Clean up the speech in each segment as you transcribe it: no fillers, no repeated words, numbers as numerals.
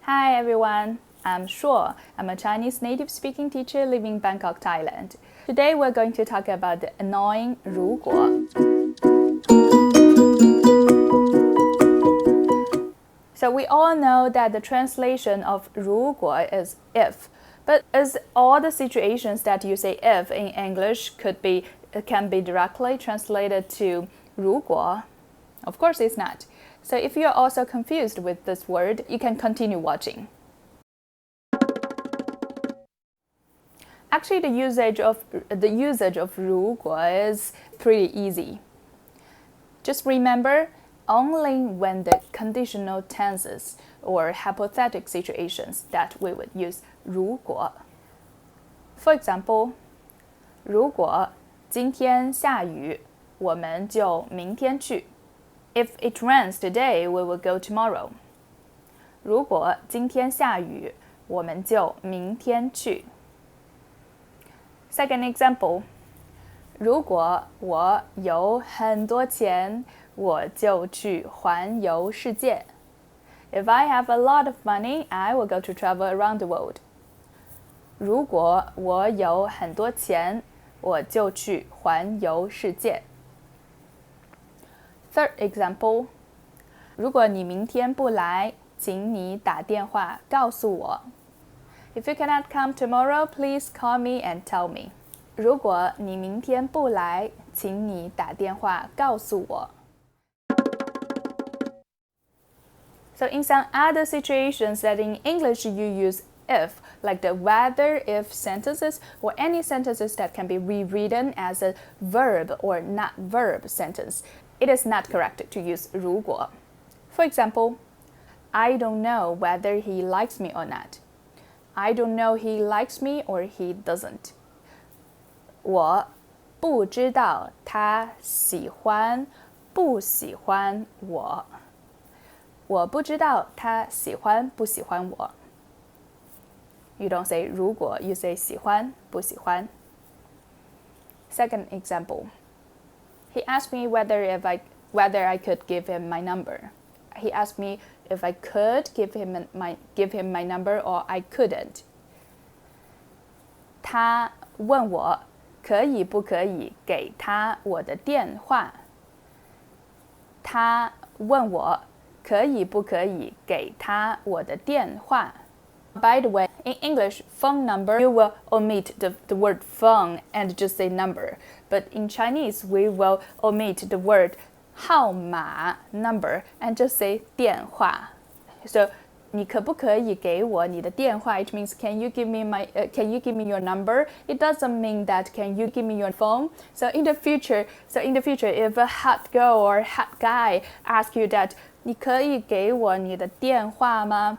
Hi everyone, I'm Shuo. I'm a Chinese native speaking teacher living in Bangkok, Thailand. Today we're going to talk about the annoying ruguo. So we all know that the translation of ruguo is if, but is all the situations that you say if in English can be directly translated to ruguo? Of course it's not. So if you're also confused with this word, you can continue watching. Actually, the usage of ruguo is pretty easy. Just remember, only when the conditional tenses or hypothetical situations that we would use ruguo. For example, 如果今天下雨，我们就明天去。If it rains today, we will go tomorrow. 如果今天下雨，我们就明天去。Second example, 如果我有很多钱，我就去环游世界。If I have a lot of money, I will go to travel around the world. 如果我有很多钱，我就去环游世界。Third example, 如果你明天不来，请你打电话告诉我。If you cannot come tomorrow, please call me and tell me. 如果你明天不来，请你打电话告诉我。So in some other situations that in English you use if, like the whether if sentences or any sentences that can be rewritten as a verb or not verb sentence, it is not correct to use 如果. For example, I don't know whether he likes me or not. I don't know he likes me or he doesn't. 我不知道他喜欢不喜欢我。我不知道他喜欢不喜欢我。You don't say 如果, you say 喜欢不喜欢。Second example, he asked me whether I could give him my number. He asked me if I could give him my number or I couldn't. 他问我可以不可以给他我的电话。他问我可以不可以给他我的电话。By the way, in English, phone number, you will omit the word phone and just say number. But in Chinese, we will omit the word 号码 number and just say 电话. So, 你可不可以给我你的电话? It means can you give me your number? It doesn't mean that can you give me your phone? So in the future, if a hot girl or hot guy ask you that 你可以给我你的电话吗?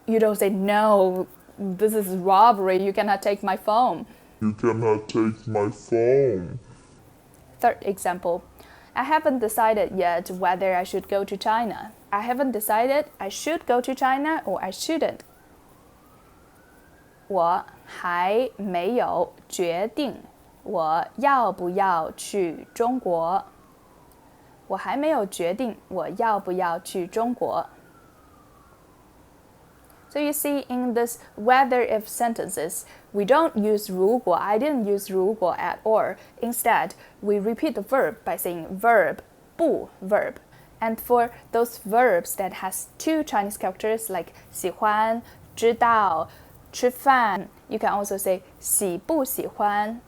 You don't say, no, this is robbery, you cannot take my phone. You cannot take my phone. Third example, I haven't decided yet whether I should go to China. I haven't decided I should go to China or I shouldn't. 我还没有决定我要不要去中国。我还没有决定我要不要去中国。So you see, in this whether-if sentences, we don't use 如果. I didn't use 如果 at all. Instead, we repeat the verb by saying verb, 不 verb. And for those verbs that has two Chinese characters like 喜欢, 知道, 吃饭, you can also say 喜不喜欢,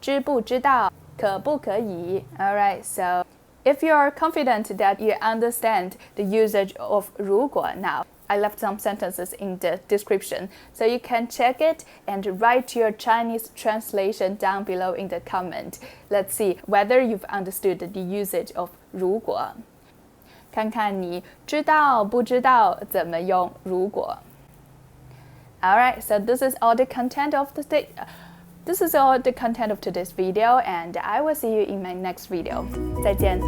知不知道, 可不可以. Alright, so if you are confident that you understand the usage of 如果now, I left some sentences in the description, so you can check it and write your Chinese translation down below in the comment. Let's see whether you've understood the usage of 如果。看看你知道不知道怎么用如果。Alright, so this is all the content of today's video, and I will see you in my next video. 再见。